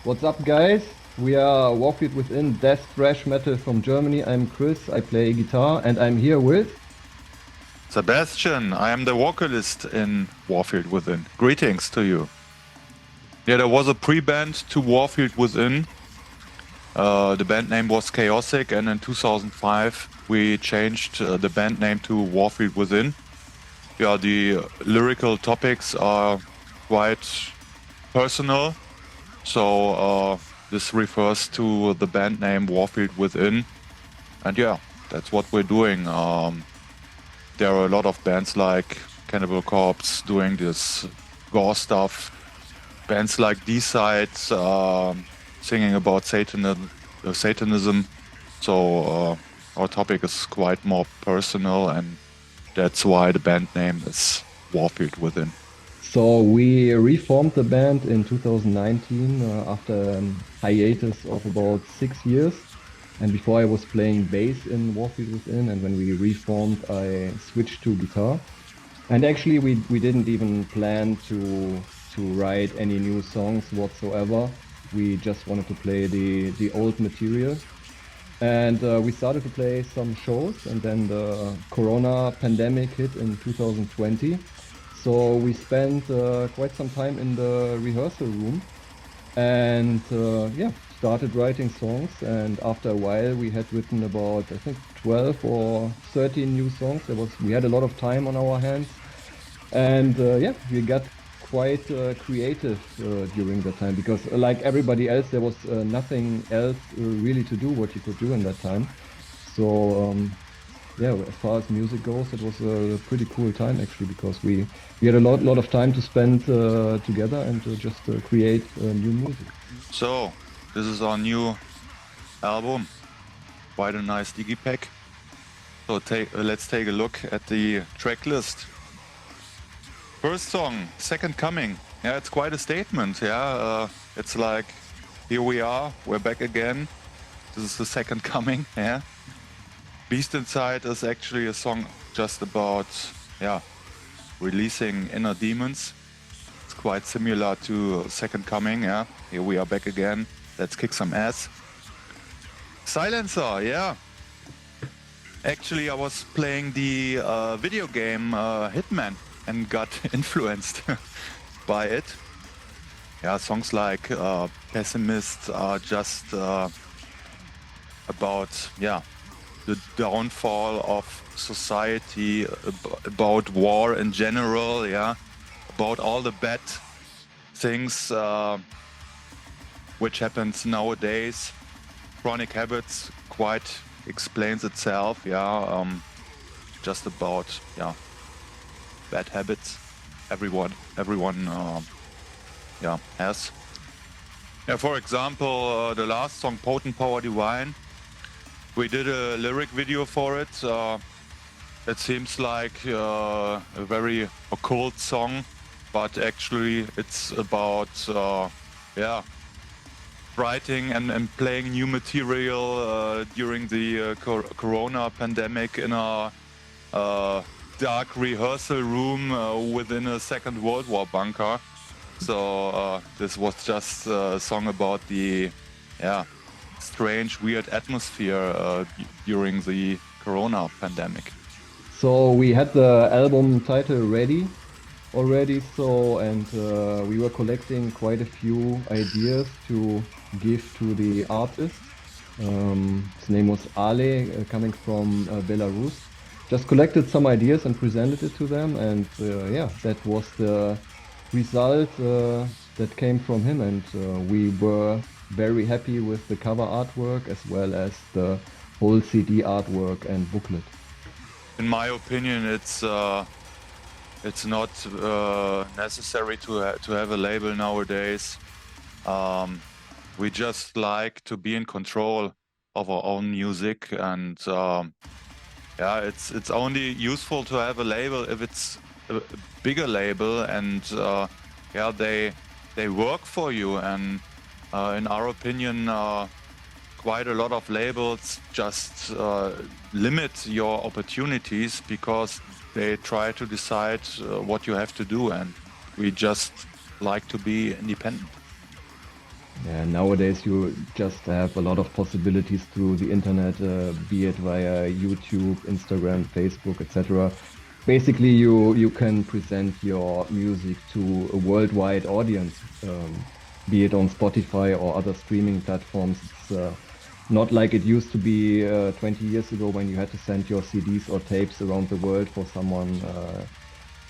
What's up, guys? We are Warfield Within, death thrash metal from Germany. I'm Chris, I play guitar, and I'm here with... Sebastian, I am the vocalist in Warfield Within. Greetings to you. Yeah, there was a pre-band to Warfield Within. The band name was Chaotic, and in 2005 we changed the band name to Warfield Within. Yeah, the lyrical topics are quite personal, so this refers to the band name Warfield Within. And yeah, that's what we're doing. There are a lot of bands like Cannibal Corpse doing this gore stuff. Bands like D-Side singing about Satanism. So our topic is quite more personal, and that's why the band name is Warfield Within. So we reformed the band in 2019 after a hiatus of about 6 years. And before I was playing bass in Warfield Within, and when we reformed, I switched to guitar. And actually, we didn't even plan to write any new songs whatsoever. We just wanted to play the old material. And we started to play some shows, and then the Corona pandemic hit in 2020. So we spent quite some time in the rehearsal room, and started writing songs. And after a while, we had written about, I think, 12 or 13 new songs. We had a lot of time on our hands, and we got quite creative during that time, because like everybody else, there was nothing else really to do what you could do in that time. So as far as music goes, it was a pretty cool time actually, because we had a lot of time to spend together and to just create new music. So this is our new album. Quite a nice digipack. So let's take a look at the track list. First song, Second Coming. Yeah, it's quite a statement. Yeah, it's like, here we are, we're back again. This is the second coming. Yeah. Beast Inside is actually a song just about, releasing inner demons. It's quite similar to Second Coming. Yeah, here we are back again. Let's kick some ass. Silencer, yeah. Actually, I was playing the video game Hitman and got influenced by it. Yeah, songs like Pessimist are just about, the downfall of society, about war in general, about all the bad things which happens nowadays. Chronic Habits quite explains itself, just about, bad habits everyone has. Yeah, for example, the last song, Potent Power Divine, we did a lyric video for it. It seems like a very occult song, but actually it's about writing and playing new material during the Corona pandemic in a dark rehearsal room within a Second World War bunker. So this was just a song about the strange, weird atmosphere during the Corona pandemic. So we had the album title ready already, and we were collecting quite a few ideas to give to the artist. His name was Ale, coming from Belarus. Just collected some ideas and presented it to them, and that was the result that came from him, and we were very happy with the cover artwork as well as the whole CD artwork and booklet. In my opinion, it's not necessary to have a label nowadays. We just like to be in control of our own music, and it's only useful to have a label if it's a bigger label, and they work for you. And in our opinion, quite a lot of labels just limit your opportunities because they try to decide what you have to do, and we just like to be independent. Yeah, nowadays you just have a lot of possibilities through the internet, be it via YouTube, Instagram, Facebook, etc. Basically, you can present your music to a worldwide audience, be it on Spotify or other streaming platforms. It's not like it used to be 20 years ago when you had to send your CDs or tapes around the world for someone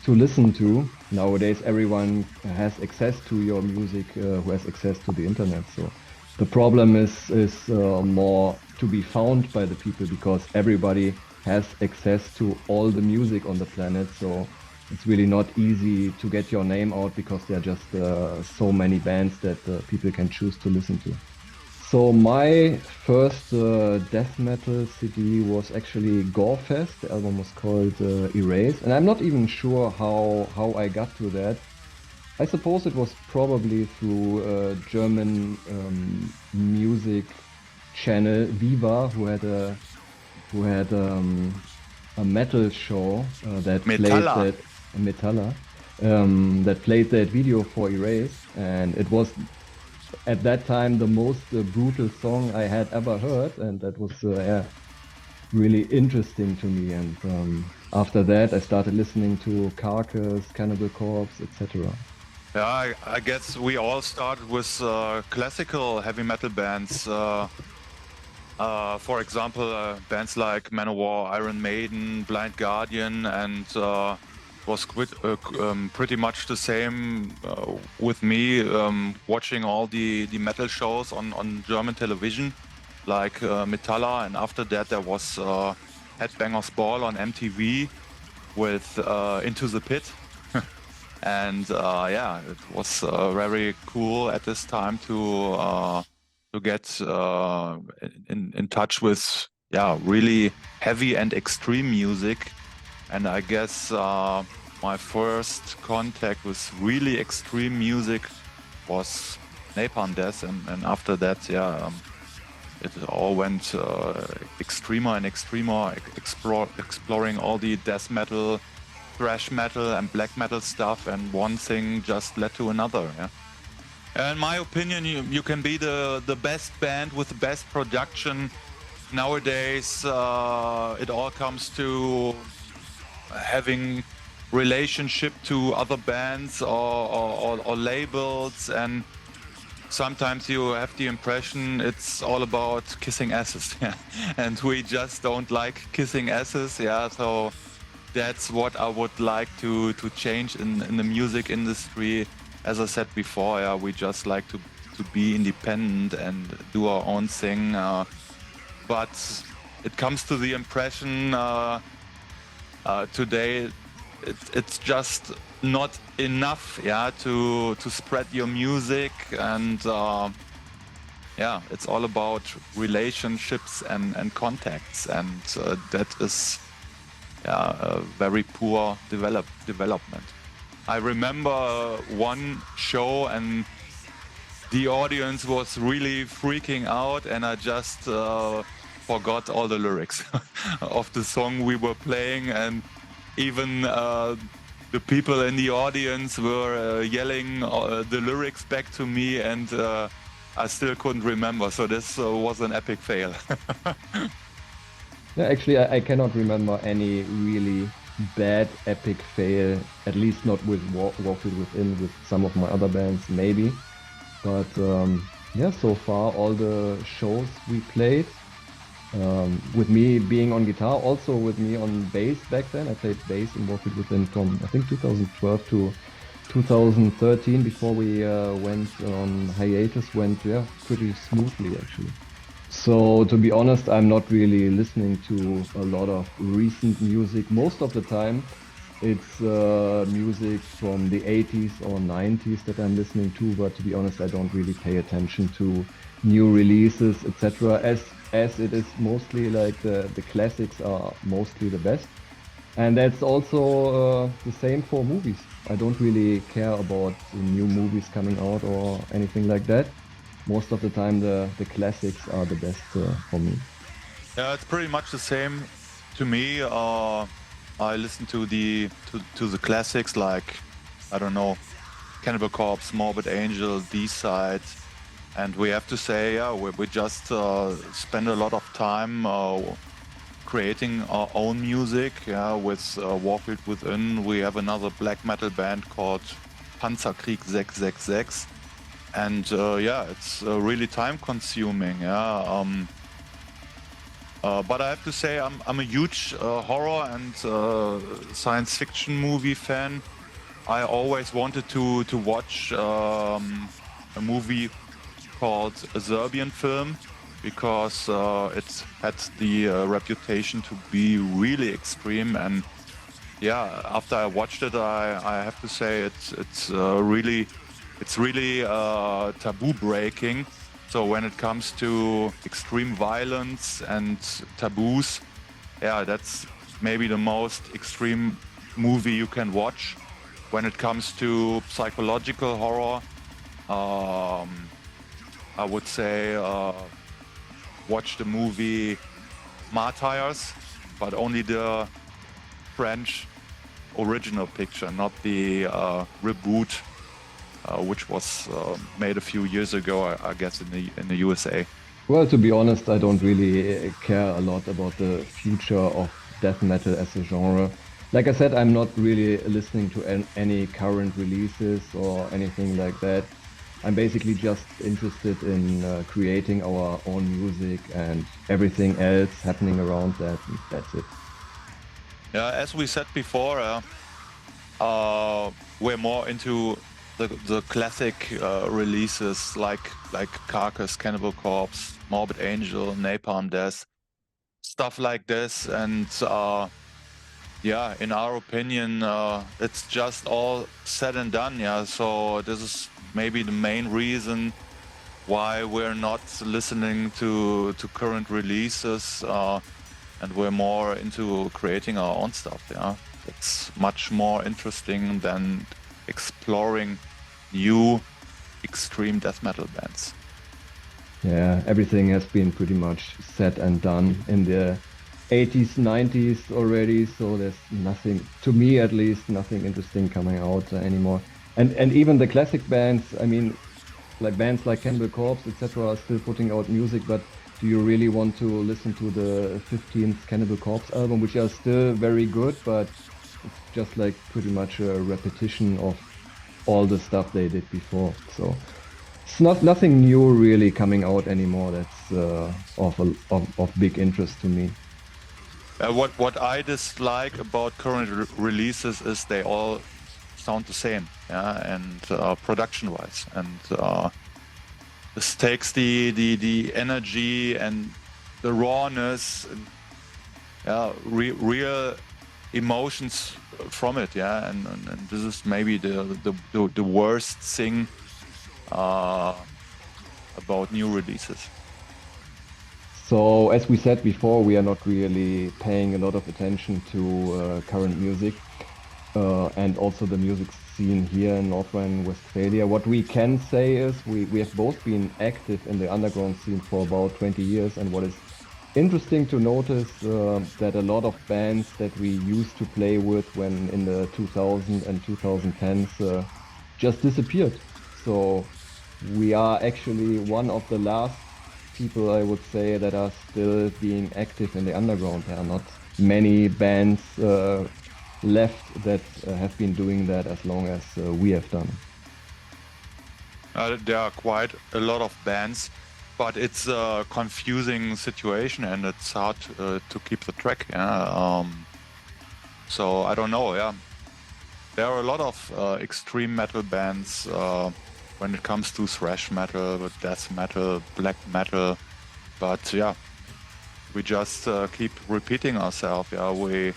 to listen to. Nowadays, everyone has access to your music, who has access to the internet. So the problem is more to be found by the people because everybody has access to all the music on the planet. So it's really not easy to get your name out because there are just so many bands that people can choose to listen to. So my first death metal CD was actually Gorefest. The album was called Erase, and I'm not even sure how I got to that. I suppose it was probably through a German music channel Viva, who had a metal show that played Metalla. that Metalla that played that video for Erase, and it was at that time the most brutal song I had ever heard, and that was yeah, really interesting to me. And after that, I started listening to Carcass, Cannibal Corpse, etc. Yeah, I guess we all started with classical heavy metal bands. For example, bands like Manowar, Iron Maiden, Blind Guardian, and was pretty much the same with me, watching all the metal shows on German television, like Metalla, and after that there was Headbangers Ball on MTV with Into the Pit. And yeah, it was very cool at this time to get in touch with really heavy and extreme music. And I guess my first contact with really extreme music was Napalm Death, and after that, it all went extremer and extremer, exploring all the death metal, thrash metal, and black metal stuff, and one thing just led to another. Yeah. In my opinion, you can be the best band with the best production. Nowadays, it all comes to having relationship to other bands or labels, and sometimes you have the impression it's all about kissing asses. Yeah. And we just don't like kissing asses. Yeah, so that's what I would like to change in the music industry. As I said before, yeah, we just like to be independent and do our own thing. But it comes to the impression today it's just not enough, yeah, to spread your music, and yeah, it's all about relationships and contacts, and that is a very poor development. I remember one show and the audience was really freaking out, and I just forgot all the lyrics of the song we were playing, and even the people in the audience were yelling the lyrics back to me, and I still couldn't remember. So this was an epic fail. Yeah, actually, I cannot remember any really bad epic fail, at least not with Warfield Within, with some of my other bands, maybe. But yeah, so far, all the shows we played, with me being on guitar, also with me on bass back then. I played bass in Warfield Within from, I think, 2012 to 2013 before we went on hiatus, went, yeah, pretty smoothly, actually. So to be honest, I'm not really listening to a lot of recent music. Most of the time, it's music from the 80s or 90s that I'm listening to. But to be honest, I don't really pay attention to new releases, etc. As it is mostly like the classics are mostly the best. And that's also the same for movies. I don't really care about the new movies coming out or anything like that. Most of the time, the classics are the best for me. Yeah, it's pretty much the same to me. I listen to the classics, like, I don't know, Cannibal Corpse, Morbid Angel, D-Side, And we have to say, yeah, we just spend a lot of time creating our own music. Yeah, with Warfield Within, we have another black metal band called Panzerkrieg 666. And yeah, it's really time consuming. Yeah. But I have to say, I'm a huge horror and science fiction movie fan. I always wanted to watch a movie called a Serbian film because it had the reputation to be really extreme. And yeah, after I watched it, I have to say it's really taboo breaking. So when it comes to extreme violence and taboos, yeah, that's maybe the most extreme movie you can watch. When it comes to psychological horror, I would say watch the movie Martyrs, but only the French original picture, not the reboot, which was made a few years ago, I guess, in the USA. Well, to be honest, I don't really care a lot about the future of death metal as a genre. Like I said, I'm not really listening to any current releases or anything like that. I'm basically just interested in creating our own music and everything else happening around that. And that's it. Yeah, as we said before, we're more into the classic releases like Carcass, Cannibal Corpse, Morbid Angel, Napalm Death, stuff like this. And yeah, in our opinion, it's just all said and done. Yeah, so this is maybe the main reason why we're not listening to current releases, and we're more into creating our own stuff. Yeah, it's much more interesting than exploring new extreme death metal bands. Yeah, everything has been pretty much said and done in the 80s, 90s already. So there's nothing, to me at least, nothing interesting coming out anymore. And even the classic bands, I mean, like bands like Cannibal Corpse, etc., are still putting out music, but do you really want to listen to the 15th Cannibal Corpse album, which are still very good, but it's just like pretty much a repetition of all the stuff they did before. So it's nothing new really coming out anymore that's of big interest to me. What I dislike about current releases is they all sound the same, yeah, and production-wise, and this takes the energy and the rawness, and, yeah, real emotions from it, yeah, and this is maybe the worst thing about new releases. So as we said before, we are not really paying a lot of attention to current music and also the music scene here in North Rhine-Westphalia. What we can say is we have both been active in the underground scene for about 20 years, and what is interesting to notice that a lot of bands that we used to play with when in the 2000s and 2010s just disappeared. So we are actually one of the last people, I would say, that are still being active in the underground. There are not many bands left that have been doing that as long as we have done. There are quite a lot of bands, but it's a confusing situation and it's hard to keep the track. Yeah? So I don't know. Yeah, there are a lot of extreme metal bands when it comes to thrash metal, death metal, black metal. But yeah, we just keep repeating ourselves. Yeah, we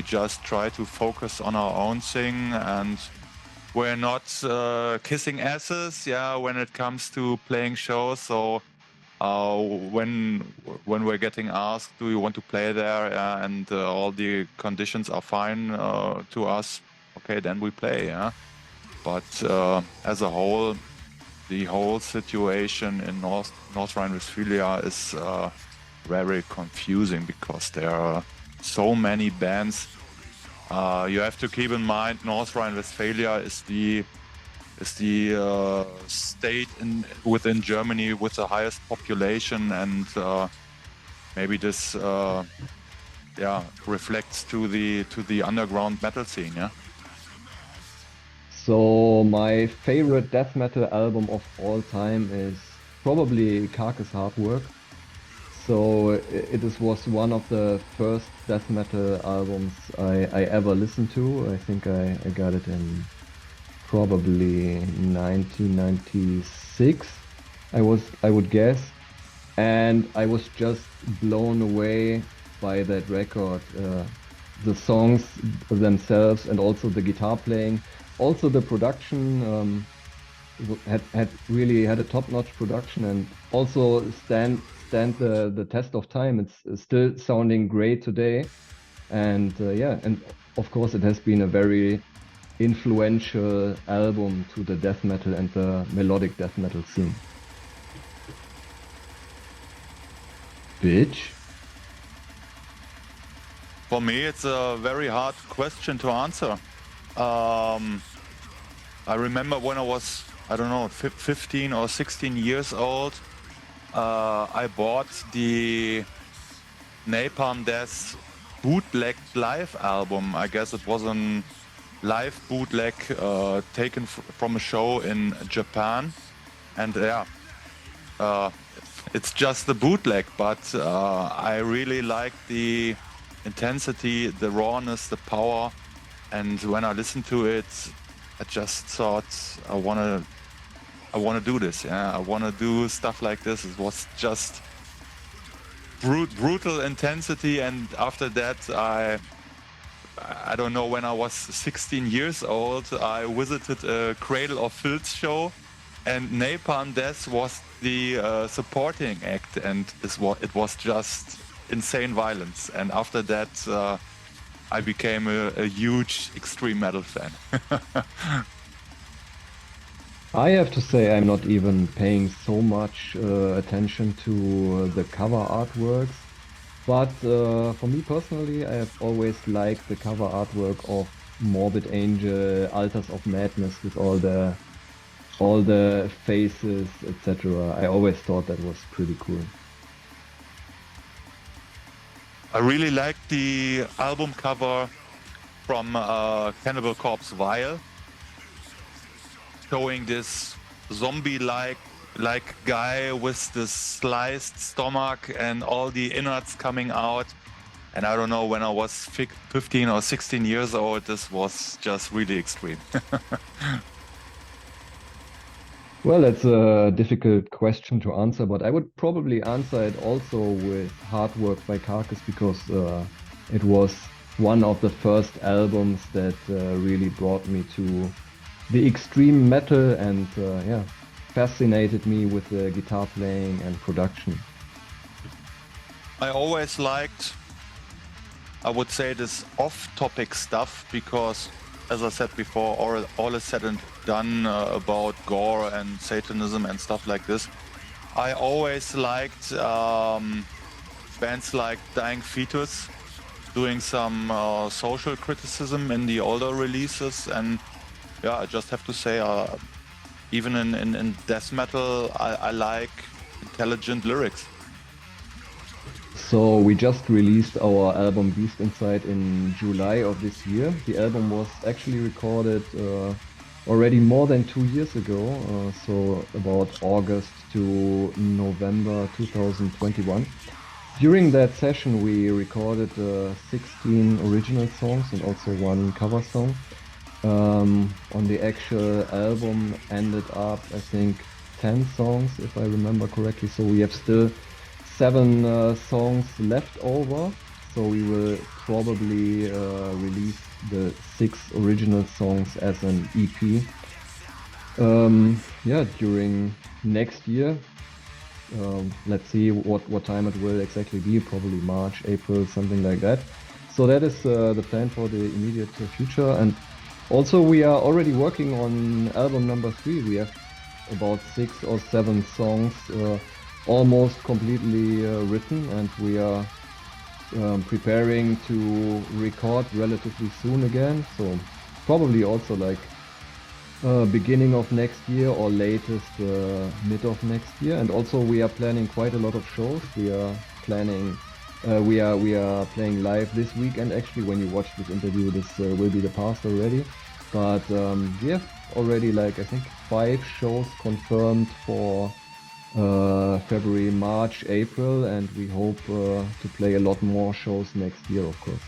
just try to focus on our own thing, and we're not kissing asses. Yeah, when it comes to playing shows. So when we're getting asked, do you want to play there, and all the conditions are fine to us, okay, then we play. Yeah. But as a whole, the whole situation in North Rhine-Westphalia is very confusing because there are so many bands. You have to keep in mind North Rhine-Westphalia is the state within Germany with the highest population, and maybe this reflects to the underground metal scene. Yeah. So my favorite death metal album of all time is probably Carcass Hard Work. So was one of the first death metal albums I ever listened to. I think I got it in probably 1996, I would guess. And I was just blown away by that record. The songs themselves and also the guitar playing, also the production had really had a top-notch production and also stand the test of time. It's still sounding great today, and and of course it has been a very influential album to the death metal and the melodic death metal scene. Bitch. For me, it's a very hard question to answer. I remember when I was, I don't know, 15 or 16 years old, I bought the Napalm Death bootleg live album. I guess it was a live bootleg taken from a show in Japan. And it's just the bootleg, but I really like the intensity, the rawness, the power. And when I listened to it, I just thought I want to do this. Yeah, I want to do stuff like this. It was just brutal intensity. And after that, I don't know, when I was 16 years old, I visited a Cradle of Filth show, and Napalm Death was the supporting act, and it was just insane violence. And after that, I became a huge extreme metal fan. I have to say I'm not even paying so much attention to the cover artworks, but for me personally, I have always liked the cover artwork of Morbid Angel, Altars of Madness, with all the faces, etc. I always thought that was pretty cool. I really like the album cover from Cannibal Corpse Vile, showing this zombie-like guy with this sliced stomach and all the innards coming out. And I don't know, when I was 15 or 16 years old, this was just really extreme. Well, that's a difficult question to answer, but I would probably answer it also with Hard Work by Carcass, because it was one of the first albums that really brought me to the extreme metal and fascinated me with the guitar playing and production. I always liked, I would say, this off-topic stuff, because, as I said before, all is said and done about gore and Satanism and stuff like this. I always liked bands like Dying Fetus doing some social criticism in the older releases, and yeah, I just have to say, even in death metal, I like intelligent lyrics. So we just released our album Beast Inside in July of this year. The album was actually recorded already more than 2 years ago, so about August to November 2021. During that session we recorded 16 original songs and also one cover song. On the actual album ended up, I think, 10 songs, if I remember correctly, so we have still 7 songs left over, so we will probably release the 6 original songs as an EP. During next year. Let's see what time it will exactly be, probably March, April, something like that. So that is the plan for the immediate future. And also we are already working on album number 3. We have about 6 or 7 songs almost completely written, and we are preparing to record relatively soon again, so probably also like beginning of next year or latest mid of next year. And also we are planning quite a lot of shows. We are planning we are playing live this weekend. Actually, when you watch this interview, this will be the past already. But we have already, like, I think 5 shows confirmed for February, March, April, and we hope to play a lot more shows next year, of course.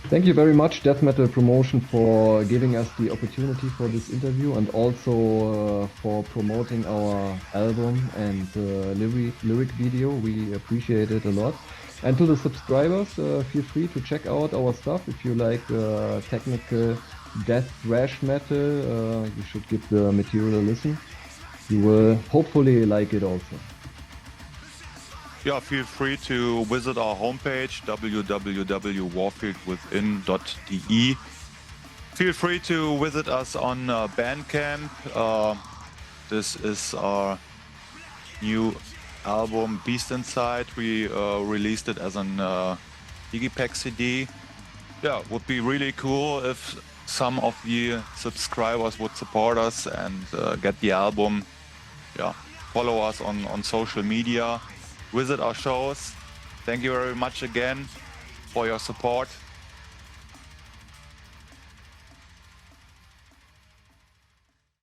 Thank you very much, Death Metal Promotion, for giving us the opportunity for this interview, and also for promoting our album and lyric video. We appreciate it a lot. And to the subscribers, feel free to check out our stuff. If you like technical death thrash metal, you should give the material a listen. You will hopefully like it also. Yeah, feel free to visit our homepage, www.warfieldwithin.de. Feel free to visit us on Bandcamp. This is our new album, Beast Inside. We released it as an Digipack CD. Yeah, would be really cool if some of the subscribers would support us and get the album. Yeah, follow us on social media. Visit our shows. Thank you very much again for your support.